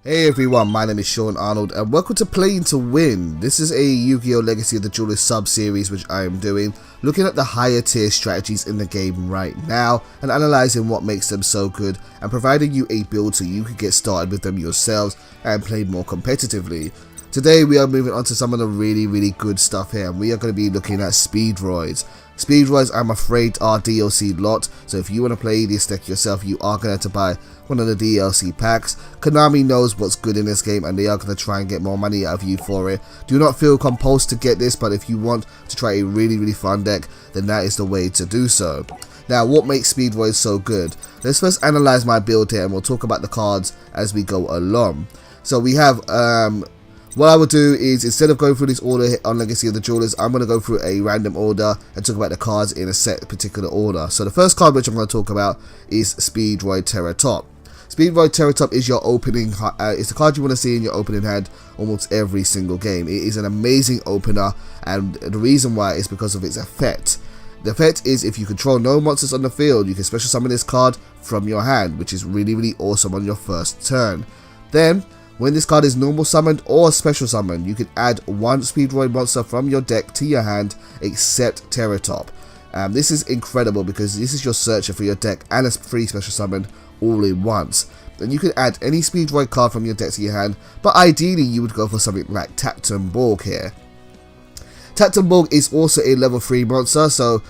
Hey everyone, my name is Sean Arnold and welcome to Playing to Win. This is a Yu-Gi-Oh! Legacy of the Duelist sub-series which I am doing, looking at the higher tier strategies in the game right now and analysing what makes them so good and providing you a build so you can get started with them yourselves and play more competitively. Today we are moving on to some of the really good stuff here, and we are going to be looking at SPEEDROIDS. SPEEDROIDS, I'm afraid, are DLC lot, so if you want to play this deck yourself, you are going to have to buy one of the DLC packs. Konami knows what's good in this game and they are going to try and get more money out of you for it. Do not feel compelled to get this, but if you want to try a really fun deck, then that is the way to do so. Now, what makes SPEEDROIDS so good? Let's first analyse my build here and we'll talk about the cards as we go along. So we have what I will do is, instead of going through this order on Legacy of the Duelist, I'm going to go through a random order and talk about the cards in a set particular order. So the first card which I'm going to talk about is SPEEDROID Terratop. SPEEDROID Terratop is your opening, it's the card you want to see in your opening hand almost every single game. It is an amazing opener, and the reason why is because of its effect. The effect is, if you control no monsters on the field, you can special summon this card from your hand, which is really awesome on your first turn. Then, when this card is normal summoned or special summoned, you can add one SPEEDROID monster from your deck to your hand except Terratop. This is incredible because this is your searcher for your deck and a free special summon all in once. And you can add any SPEEDROID card from your deck to your hand, but ideally you would go for something like Borg here. Borg is also a level 3 monster, so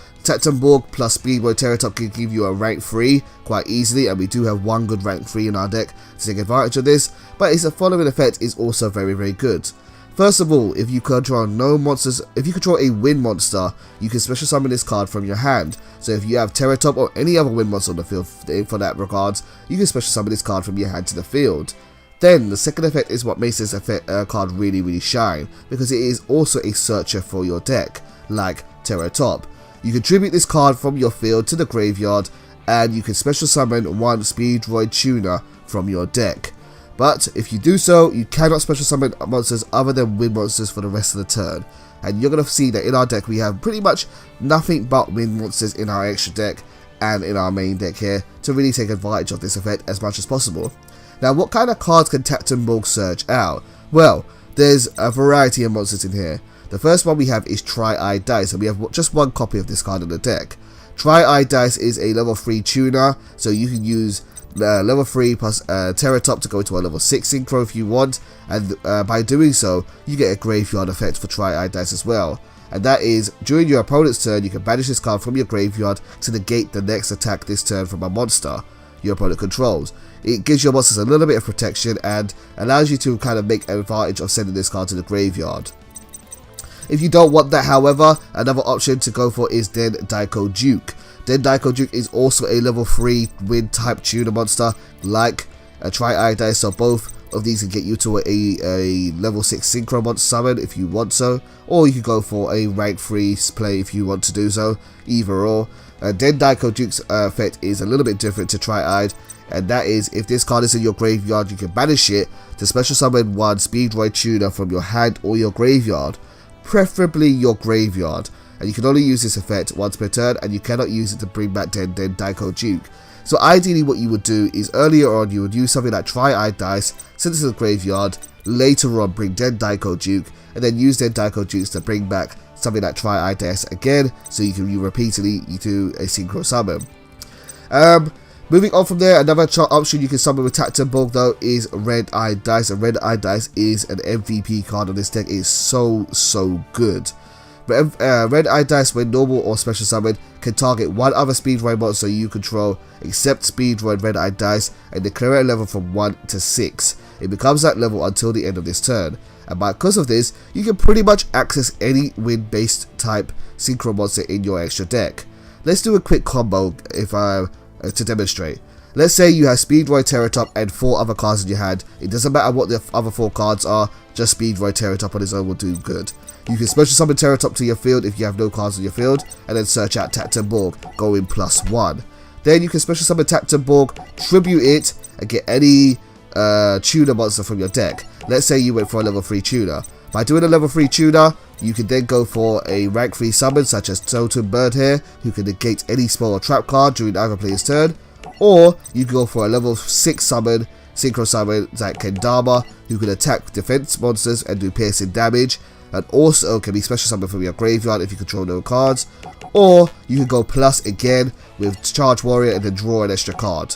Borg plus SPEEDROID Terratop can give you a rank 3 quite easily, and we do have one good rank 3 in our deck to take advantage of this, but its following effect is also very good. First of all, if you control no monsters, if you control a wind monster, you can special summon this card from your hand. So if you have Terratop or any other wind monster on the field for that regards, you can special summon this card from your hand to the field. Then the second effect is what makes this effect card really shine, because it is also a searcher for your deck, like Terratop. You can tribute this card from your field to the graveyard, and you can special summon one SPEEDROID Tuner from your deck. But if you do so, you cannot special summon monsters other than wind monsters for the rest of the turn. And you're going to see that in our deck we have pretty much nothing but wind monsters in our extra deck and in our main deck here to really take advantage of this effect as much as possible. Now, what kind of cards can Borg search out? Well, there's a variety of monsters in here. The first one we have is Tri-Eyed Dice, and we have just one copy of this card in the deck. Tri-Eyed Dice is a level 3 tuner, so you can use level 3 plus Terratop to go to a level 6 synchro if you want, and by doing so, you get a graveyard effect for Tri-Eyed Dice as well. And that is, during your opponent's turn, you can banish this card from your graveyard to negate the next attack this turn from a monster your opponent controls. It gives your monsters a little bit of protection and allows you to kind of make advantage of sending this card to the graveyard. If you don't want that, however, another option to go for is Den Daiko Duke. Den Daiko Duke is also a level 3 wind type tuner monster like a Tri-Eyed Dice, so both of these can get you to a level 6 synchro monster summon if you want so, or you can go for a rank 3 play if you want to do so, either or. Den Daiko Duke's effect is a little bit different to Tri-Eyed, and that is, if this card is in your graveyard, you can banish it to special summon one SPEEDROID Tuner from your hand or your graveyard, preferably your graveyard, and you can only use this effect once per turn, and you cannot use it to bring back Den Daiko Duke. So ideally what you would do is, earlier on you would use something like Tri-Eyed Dice, send it to the graveyard, later on bring Den Daiko Duke, and then use Den Daiko Dukes to bring back something like Tri-Eyed Dice again, so you can repeatedly do a synchro summon. Moving on from there, another option you can summon with Borg though is Red-Eyed Dice, and Red-Eyed Dice is an MVP card on this deck. It is so good. Red-Eyed Dice, when normal or special summoned, can target one other SPEEDROID monster you control except SPEEDROID Red-Eyed Dice and declare a level from 1 to 6. It becomes that level until the end of this turn, and because of this, you can pretty much access any wind-based type synchro monster in your extra deck. Let's do a quick combo to demonstrate. Let's say you have SPEEDROID Terratop and 4 other cards in your hand. It doesn't matter what the other 4 cards are, just SPEEDROID Terratop on its own will do good. You can special summon Terratop to your field if you have no cards on your field, and then search out Borg, going +1. Then you can special summon Borg, tribute it, and get any tuner monster from your deck. Let's say you went for a level 3 tuner. By doing a level 3 tuner, you can then go for a rank 3 summon such as Totem Bird here, who can negate any spell or trap card during either player's turn, or you can go for a level 6 summon synchro summons like Kendama, who can attack defense monsters and do piercing damage, and also can be special summoned from your graveyard if you control no cards. Or you can go plus again with Charge Warrior and then draw an extra card.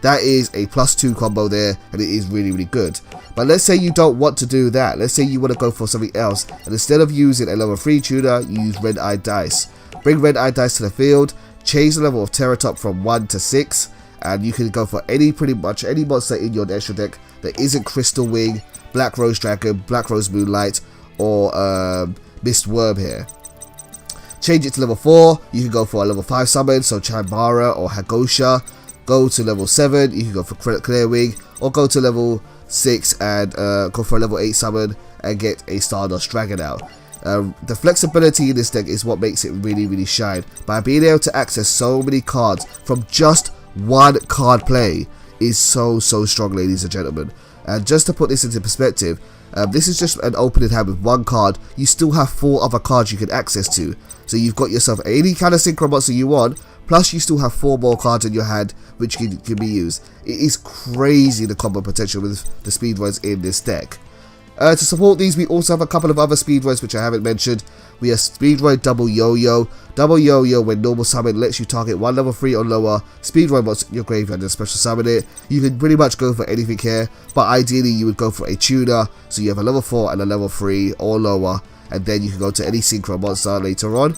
That is a +2 combo there, and it is really, really good. But let's say you don't want to do that. Let's say you want to go for something else, and instead of using a level 3 tuner, you use Red Eye Dice. Bring Red Eye Dice to the field, change the level of Terratop from 1 to 6, and you can go for pretty much any monster in your extra deck that isn't Crystal Wing, Black Rose Dragon, Black Rose Moonlight, or Mist Worm here. Change it to level 4, you can go for a level 5 summon, so Chimera or Hagosha. Go to level 7, you can go for Clear Wing, or go to level 6 and go for a level 8 summon and get a Stardust Dragon out. The flexibility in this deck is what makes it really, really shine. By being able to access so many cards from just one card play is so strong, ladies and gentlemen. And just to put this into perspective, this is just an opening hand with one card. You still have 4 other cards you can access to. So you've got yourself any kind of synchro monster you want, plus you still have 4 more cards in your hand which can be used. It is crazy the combo potential with the Speedroids in this deck. To support these, we also have a couple of other Speedroids which I haven't mentioned. We have Speedroid Double Yo-Yo. Double Yo-Yo, when normal summon, lets you target 1 level 3 or lower Speedroid monster in your graveyard and special summon it. You can pretty much go for anything here, but ideally you would go for a tuner, so you have a level 4 and a level 3 or lower, and then you can go to any synchro monster later on.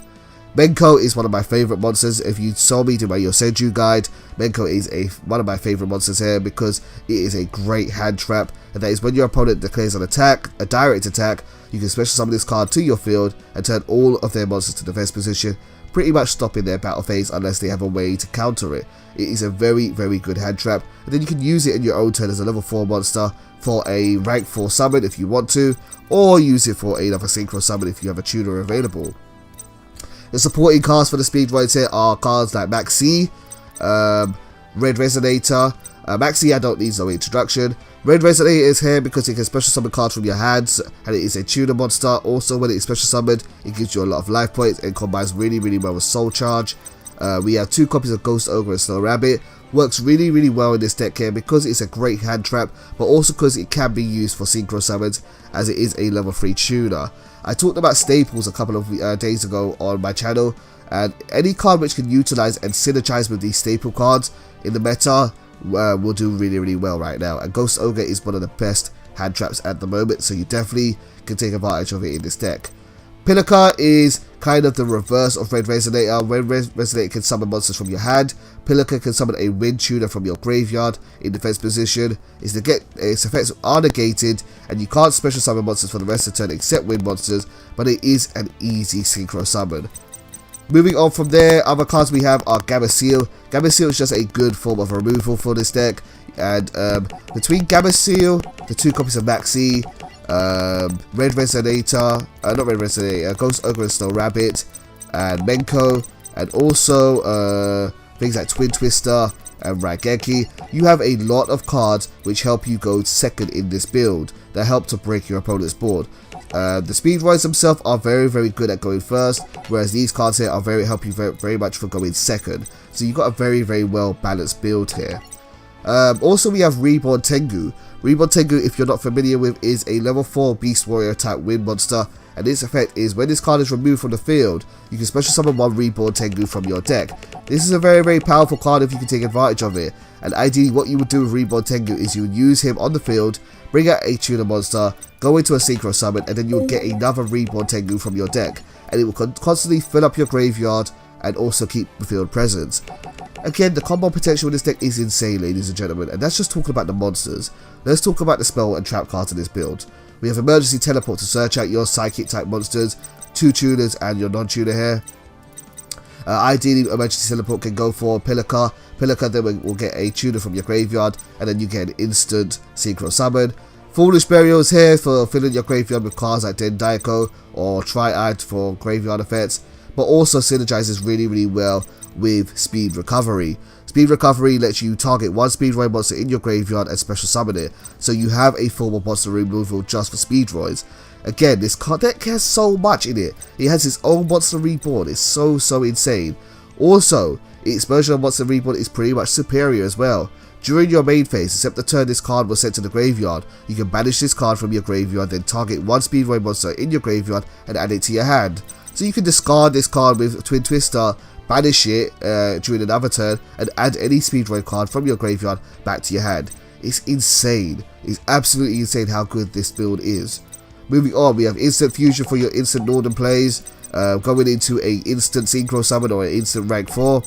Menko is one of my favourite monsters. If you saw me do my Yosenju guide, Menko is one of my favourite monsters here because it is a great hand trap, and that is when your opponent declares an attack, a direct attack, you can special summon this card to your field and turn all of their monsters to defense position, pretty much stopping their battle phase unless they have a way to counter it. It is a very good hand trap, and then you can use it in your own turn as a level 4 monster for a rank 4 summon if you want to, or use it for another synchro summon if you have a tuner available. The supporting cards for the Speedroids here are cards like Maxi, Red Resonator. Maxi I don't need no introduction. Red Resonator is here because it can special summon cards from your hands, and it is a tuner monster. Also, when it is special summoned, it gives you a lot of life points and combines really well with Soul Charge. We have 2 copies of Ghost Ogre and Snow Rabbit. Works really well in this deck here because it's a great hand trap, but also because it can be used for synchro summons as it is a level 3 tuner. I talked about staples a couple of days ago on my channel, and any card which can utilize and synergize with these staple cards in the meta will do really well right now, and Ghost Ogre is one of the best hand traps at the moment, so you definitely can take advantage of it in this deck. Pilaka is kind of the reverse of Red Resonator. Red Resonator can summon monsters from your hand. Pilaka can summon a wind tuner from your graveyard in defense position. Its effects are negated, and you can't special summon monsters for the rest of the turn except wind monsters, but it is an easy synchro summon. Moving on from there, other cards we have are Gamma-Seal. Gamma-Seal is just a good form of removal for this deck, and between Gamma-Seal, the 2 copies of Maxi, Red Resonator, not Red Resonator, Ghost Ogre and Snow Rabbit, and Menko, and also things like Twin Twister and Raigeki, you have a lot of cards which help you go second in this build, that help to break your opponent's board. The Speedroids themselves are very good at going first, whereas these cards here are help you very much for going second. So you've got a very well balanced build here. Also, we have Reborn Tengu. Reborn Tengu, if you're not familiar with, is a level 4 Beast Warrior type wind monster, and its effect is when this card is removed from the field, you can special summon 1 Reborn Tengu from your deck. This is a very powerful card if you can take advantage of it, and ideally what you would do with Reborn Tengu is you would use him on the field, bring out a tuner monster, go into a synchro summon, and then you'll get another Reborn Tengu from your deck, and it will constantly fill up your graveyard and also keep the field presence. Again, the combo potential in this deck is insane, ladies and gentlemen, and that's just talking about the monsters. Let's talk about the spell and trap cards in this build. We have Emergency Teleport to search out your psychic type monsters, 2 tuners and your non-tuner here. Ideally, Emergency Teleport can go for Pilaka. Pilaka then will get a tuner from your graveyard, and then you get an instant synchro summon. Foolish Burial is here for filling your graveyard with cards like Dendaiko or Triad for graveyard effects, but also synergizes really well with Speed Recovery. Speed Recovery lets you target 1 Speedroid monster in your graveyard and special summon it, so you have a form of monster removal just for Speedroids. Again, this card deck has so much in it. It has its own Monster Reborn, it's so insane. Also, its version of Monster Reborn is pretty much superior as well. During your main phase, except the turn this card was sent to the graveyard, you can banish this card from your graveyard, then target one Speedroid monster in your graveyard and add it to your hand. So you can discard this card with Twin Twister, banish it during another turn, and add any Speedroid card from your graveyard back to your hand. It's insane. It's absolutely insane how good this build is. Moving on, we have instant fusion for your instant northern plays, going into a instant synchro summon or an instant rank 4.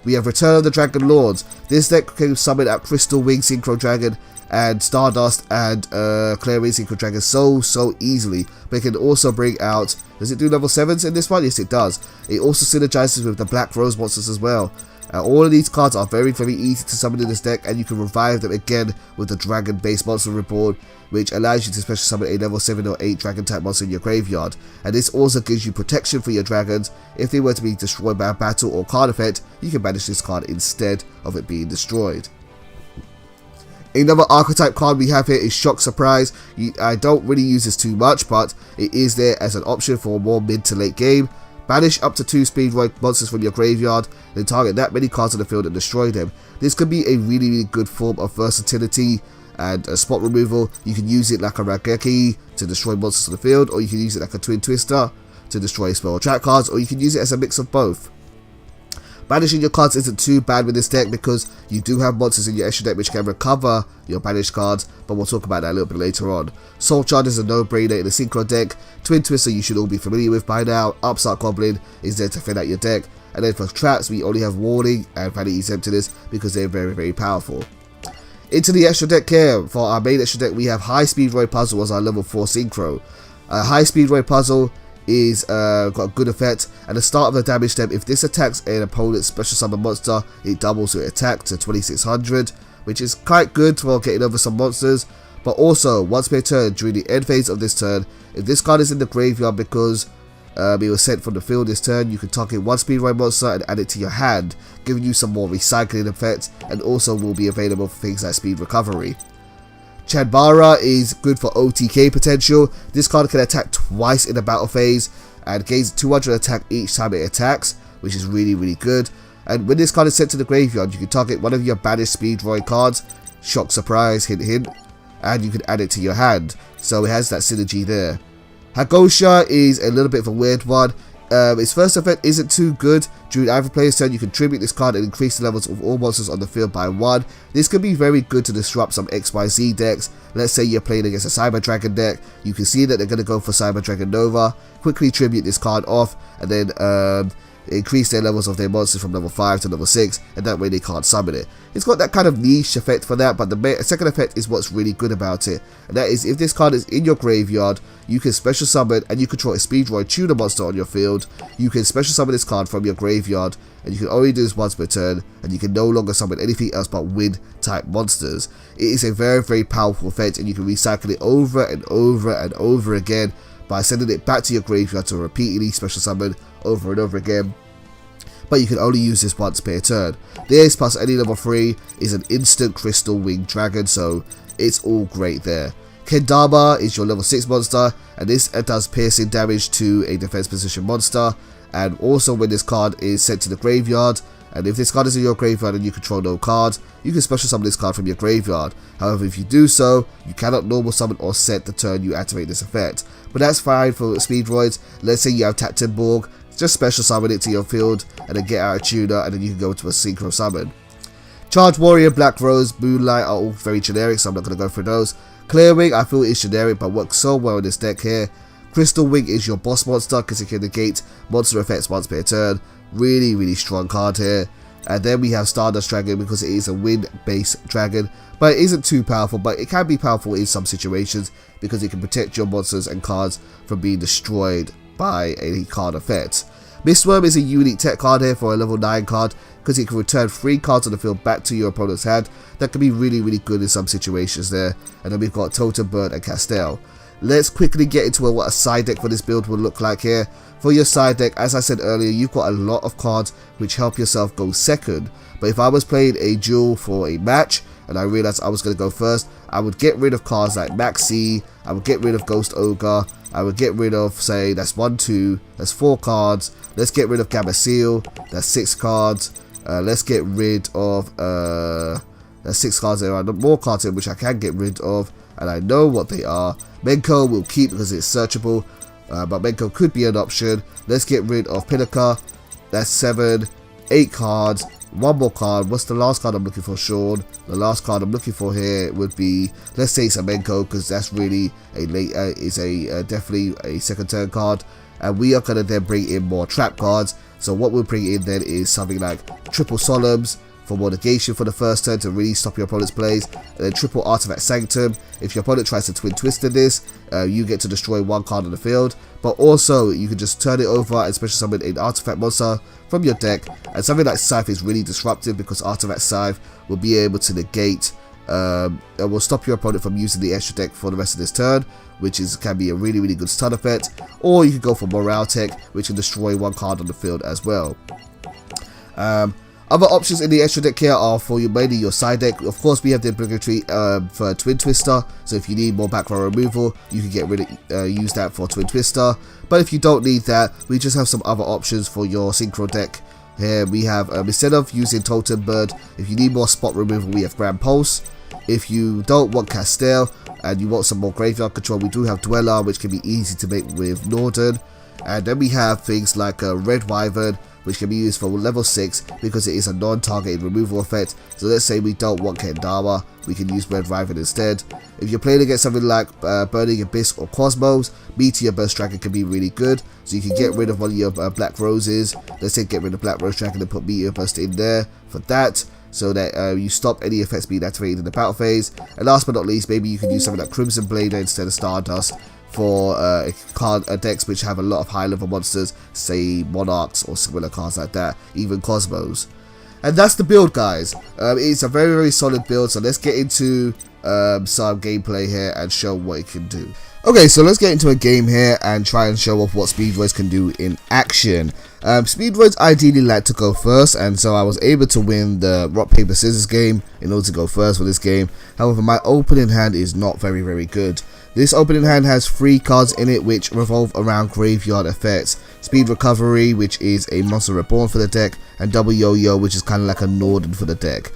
We have Return of the Dragon Lords. This deck can summon out Crystal Wing Synchro Dragon and Stardust and Clear Wing Synchro Dragon so easily. But it can also bring out, does it do level 7s in this one? Yes, it does. It also synergizes with the Black Rose monsters as well. All of these cards are very easy to summon in this deck, and you can revive them again with the Dragon based monster reborn, which allows you to special summon a level 7 or 8 Dragon type monster in your graveyard. And this also gives you protection for your dragons. If they were to be destroyed by a battle or card effect, you can banish this card instead of it being destroyed. Another archetype card we have here is Shock Surprise. I don't really use this too much, but it is there as an option for a more mid to late game. Banish up to 2 Speedroid monsters from your graveyard, then target that many cards on the field and destroy them. This could be a really good form of versatility and spot removal. You can use it like a Raigeki to destroy monsters on the field, or you can use it like a Twin Twister to destroy spell or trap cards, or you can use it as a mix of both. Banishing your cards isn't too bad with this deck because you do have monsters in your extra deck which can recover your banished cards, but we'll talk about that a little bit later on. Soul Charge is a no-brainer in the Synchro deck. Twin Twister you should all be familiar with by now. Upstart Goblin is there to fill out your deck. And then for traps we only have Warning and Vanity's Emptiness because they're very powerful. Into the extra deck here, for our main extra deck we have High Speedroid Puzzle as our level 4 Synchro. High Speedroid Puzzle is got a good effect. At the start of the damage step, if this attacks an opponent's special summon monster, it doubles your attack to 2600, which is quite good for getting over some monsters. But also, once per turn, during the end phase of this turn, if this card is in the graveyard because it was sent from the field this turn, you can target one Speedroid monster and add it to your hand, giving you some more recycling effects, and also will be available for things like speed recovery. Chanbara is good for OTK potential. This card can attack twice in the battle phase and gains 200 attack each time it attacks, which is really good. And when this card is sent to the graveyard, you can target one of your banished Speedroid cards, Shock Surprise, hint, and you can add it to your hand. So it has that synergy there. Hagosha is a little bit of a weird one. Its first effect isn't too good. During either player's turn, you can tribute this card and increase the levels of all monsters on the field by 1. This can be very good to disrupt some XYZ decks. Let's say you're playing against a Cyber Dragon deck. You can see that they're going to go for Cyber Dragon Nova. Quickly tribute this card off and then increase their levels of their monsters from level 5 to level 6, and that way they can't summon it. It's got that kind of niche effect for that, but the second effect is what's really good about it, and that is if this card is in your graveyard, you can special summon and you control a Speedroid tuner monster on your field. You can special summon this card from your graveyard, and you can only do this once per turn, and you can no longer summon anything else but wind type monsters. It is a very powerful effect, and you can recycle it over and over again by sending it back to your graveyard to repeatedly special summon over and over again. But you can only use this once per turn. This plus any level 3 is an instant Crystal Winged Dragon, so it's all great there. Kendama is your level 6 monster, and this does piercing damage to a defense position monster. And also when this card is sent to the graveyard, and if this card is in your graveyard and you control no cards, you can special summon this card from your graveyard. However, if you do so, you cannot normal summon or set the turn you activate this effect. But that's fine for Speedroids. Let's say you have Taptenborg, just special summon it to your field and then get out a tuner, and then you can go to a synchro summon. Charge Warrior, Black Rose, Moonlight are all very generic, so I'm not going to go through those. Clear Wing I feel is generic but works so well in this deck here. Crystal Wing is your boss monster because it can negate monster effects once per turn. Really strong card here. And then we have Stardust Dragon because it is a wind based dragon, but it isn't too powerful, but it can be powerful in some situations because it can protect your monsters and cards from being destroyed by any card effect. Mistworm is a unique tech card here for a level 9 card because it can return 3 cards on the field back to your opponent's hand. That can be really good in some situations there. And then we've got Totem Bird and Castell. Let's quickly get into what a side deck for this build will look like here. For your side deck, as I said earlier, you've got a lot of cards which help yourself go second. But if I was playing a duel for a match and I realized I was going to go first, I would get rid of cards like Maxi, I would get rid of Ghost Ogre, I would get rid of, say, that's 1, 2, that's 4 cards. Let's get rid of Gamma Seal, that's 6 cards. Let's get rid of, There's 6 cards there are more cards here which I can get rid of, and I know what they are. Menko will keep because it's searchable, but Menko could be an option. Let's get rid of Pinnaker. That's 7, 8 cards. One more card. What's the last card I'm looking for, Sean? The last card I'm looking for here would be, let's say it's a Menko, because that's really a late, definitely a second turn card. And we are going to then bring in more trap cards. So what we'll bring in then is something like triple Solemns for more negation for the first turn to really stop your opponent's plays, and then triple Artifact Sanctum. If your opponent tries to twin twister this, you get to destroy 1 card on the field, but also you can just turn it over and special summon an artifact monster from your deck. And something like Scythe is really disruptive because Artifact Scythe will be able to negate and will stop your opponent from using the extra deck for the rest of this turn, which can be a really good stun effect. Or you can go for Morale Tech, which can destroy 1 card on the field as well. Other options in the extra deck here are for mainly your side deck. Of course, we have the obligatory for Twin Twister, so if you need more back row removal, you can get rid of use that for Twin Twister. But if you don't need that, we just have some other options for your Synchro deck. Here we have, instead of using Totem Bird, if you need more spot removal, we have Grand Pulse. If you don't want Castell and you want some more graveyard control, we do have Dweller, which can be easy to make with Norden. And then we have things like Red Wyvern, which can be used for level 6 because it is a non-targeted removal effect. So let's say we don't want Kendama, we can use Red Wyvern instead. If you're playing against something like Burning Abyss or Cosmos, Meteor Burst Dragon can be really good. So you can get rid of one of your Black Roses. Let's say get rid of Black Rose Dragon and put Meteor Burst in there for that, so that you stop any effects being activated in the battle phase. And last but not least, maybe you can use something like Crimson Blader instead of Stardust for decks which have a lot of high level monsters, say Monarchs or similar cards like that, even Cosmos. And that's the build, guys. It's a very solid build, so let's get into some gameplay here and show what it can do. Okay, so let's get into a game here and try and show off what SPEEDROIDS can do in action. SPEEDROIDS ideally like to go first, and so I was able to win the rock paper scissors game in order to go first for this game. However, my opening hand is not very good. This opening hand has 3 cards in it which revolve around graveyard effects. Speed Recovery, which is a Monster Reborn for the deck, and Double Yo-Yo, which is kind of like a Norden for the deck.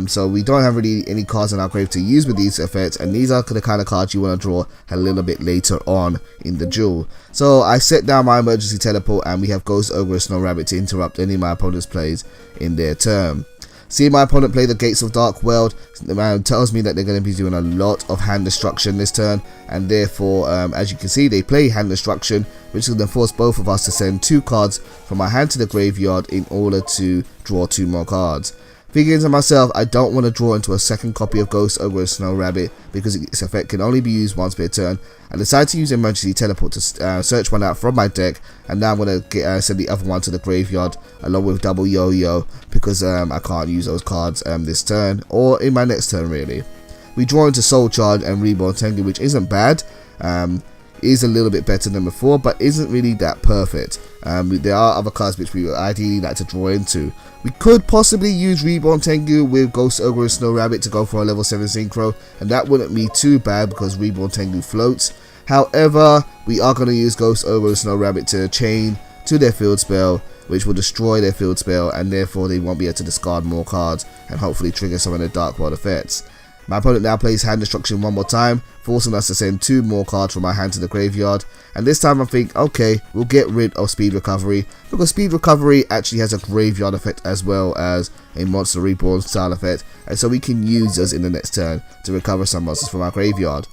So we don't have really any cards in our grave to use with these effects, and these are the kind of cards you want to draw a little bit later on in the duel. So I set down my emergency teleport, and we have Ghost Ogre and Snow Rabbit to interrupt any of my opponent's plays in their turn. Seeing my opponent play the Gates of Dark World tells me that they're going to be doing a lot of hand destruction this turn, and therefore, as you can see, they play hand destruction, which is going to force both of us to send 2 cards from my hand to the graveyard in order to draw 2 more cards. Thinking to myself, I don't want to draw into a second copy of Ghost Ogre and Snow Rabbit because its effect can only be used once per turn. I decided to use Emergency Teleport to search one out from my deck, and now I'm going to send the other one to the graveyard along with Double Yo-Yo because I can't use those cards this turn or in my next turn really. We draw into Soul Charge and Reborn Tengu, which isn't bad. Is a little bit better than before, but isn't really that perfect. There are other cards which we would ideally like to draw into. We could possibly use Reborn Tengu with Ghost Ogre and Snow Rabbit to go for a level 7 synchro, and that wouldn't be too bad because Reborn Tengu floats. However, we are going to use Ghost Ogre and Snow Rabbit to chain to their field spell, which will destroy their field spell, and therefore they won't be able to discard more cards and hopefully trigger some of the Dark World effects. My opponent now plays hand destruction one more time, forcing us to send 2 more cards from my hand to the graveyard, and this time I think, okay, we'll get rid of Speed Recovery, because Speed Recovery actually has a graveyard effect as well as a Monster Reborn style effect, and so we can use those in the next turn to recover some monsters from our graveyard.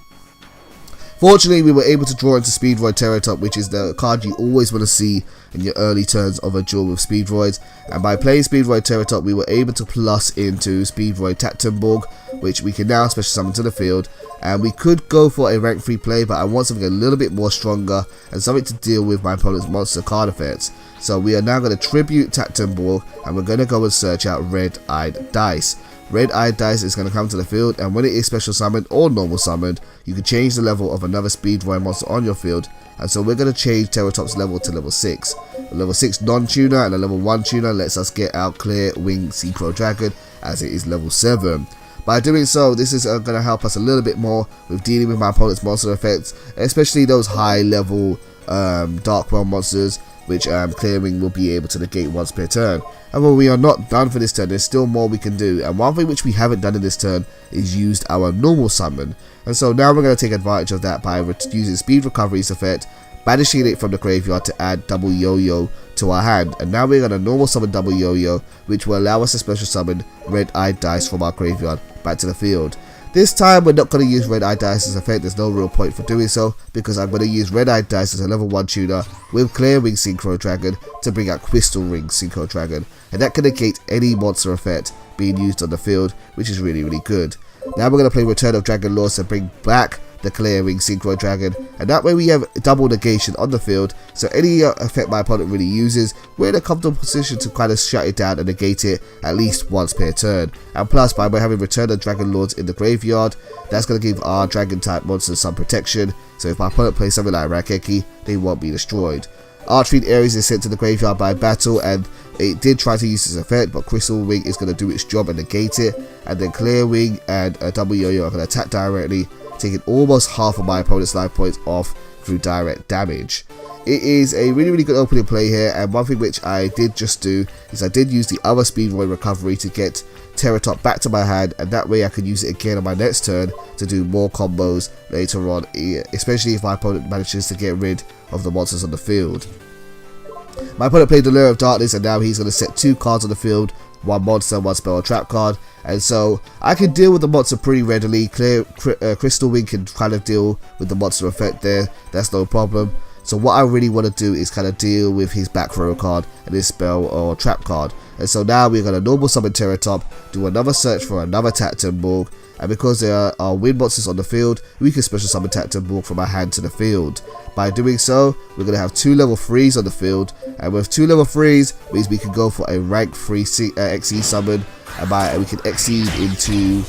Fortunately, we were able to draw into Speedroid Terratop, which is the card you always want to see in your early turns of a duel with Speedroids. And by playing Speedroid Terratop, we were able to plus into Speedroid Taktenborg, which we can now special summon to the field. And we could go for a rank 3 play, but I want something a little bit more stronger and something to deal with my opponent's monster card effects. So we are now going to tribute Taktenborg, and we're going to go and search out Red-Eyed Dice. Red-Eyed Dice is going to come to the field, and when it is special summoned or normal summoned, you can change the level of another Speedroid monster on your field, and so we're going to change Terratop's level to level 6. A level 6 non-tuner and a level 1 tuner lets us get out Clear Wing Synchro Dragon, as it is level 7. By doing so, this is going to help us a little bit more with dealing with my opponent's monster effects, especially those high level Dark World monsters, which clearing will be able to negate once per turn. However, we are not done for this turn. There's still more we can do, and one thing which we haven't done in this turn is used our normal summon. And so now we're going to take advantage of that by using Speed Recovery's effect, banishing it from the graveyard to add double yo-yo to our hand. And now we're going to normal summon double yo-yo, which will allow us to special summon red-eyed dice from our graveyard back to the field. This time we're not going to use red-eyed dice's effect. There's no real point for doing so, because I'm going to use red-eyed dice as a level 1 tuner with Clearing Synchro Dragon to bring out Crystal Ring Synchro Dragon, and that can negate any monster effect being used on the field, which is really good. Now we're going to play Return of Dragon Lords to bring back the Clearing Synchro Dragon, and that way we have double negation on the field, so any effect my opponent really uses, we're in a comfortable position to kind of shut it down and negate it at least once per turn. And plus, by having Return of Dragon Lords in the graveyard, that's going to give our dragon type monsters some protection, so if my opponent plays something like Rakeki, they won't be destroyed. Archetype Ares is sent to the graveyard by battle, and it did try to use this effect, but Crystal Ring is going to do its job and negate it, and then Clearing and double yo-yo are going to attack directly, taking almost half of my opponent's life points off through direct damage. It is a really good opening play here, and one thing which I did just do is I did use the other SPEEDROID recovery to get Terratop back to my hand, and that way I can use it again on my next turn to do more combos later on, especially if my opponent manages to get rid of the monsters on the field. My opponent played the Lure of Darkness, and now he's going to set 2 cards on the field, 1 monster, 1 spell or trap card, and so I can deal with the monster pretty readily. Crystal Wing can kind of deal with the monster effect there, that's no problem. So what I really want to do is kind of deal with his back row card and his spell or trap card. And so now we're going to normal summon Terratop, do another search for another Tactimborg, and because there are wind monsters on the field, we can special summon Tactimborg from our hand to the field. By doing so, we're going to have 2 level 3s on the field, and with 2 level 3s means we can go for a rank 3 XE summon, and we can exceed into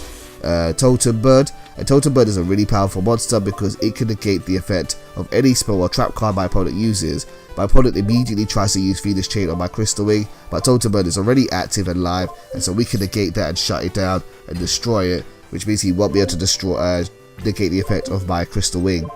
Totem Bird. And Totem Bird is a really powerful monster because it can negate the effect of any spell or trap card my opponent uses. My opponent immediately tries to use Phoenix Chain on my Crystal Wing, but Totem Bird is already active and live, and so we can negate that and shut it down and destroy it, which means he won't be able to negate the effect of my Crystal Wing.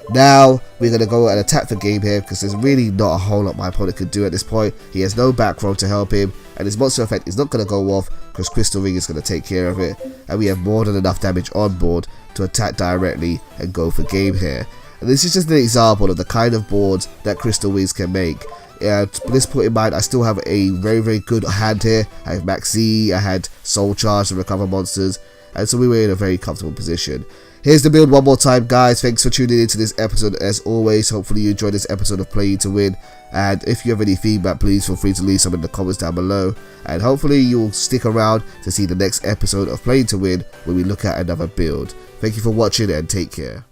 Now we're going to go and attack the game here, because there's really not a whole lot my opponent can do at this point. He has no back row to help him, and his monster effect is not going to go off because Crystal Ring is going to take care of it, and we have more than enough damage on board to attack directly and go for game here. And this is just an example of the kind of boards that Crystal Wings can make. With this put in mind, I still have a very good hand here. I have Max Z, I had Soul Charge to recover monsters, and so we were in a very comfortable position. Here's the build one more time, guys. Thanks for tuning into this episode as always. Hopefully you enjoyed this episode of Playing to Win, and if you have any feedback, please feel free to leave some in the comments down below, and hopefully you'll stick around to see the next episode of Playing to Win when we look at another build. Thank you for watching and take care.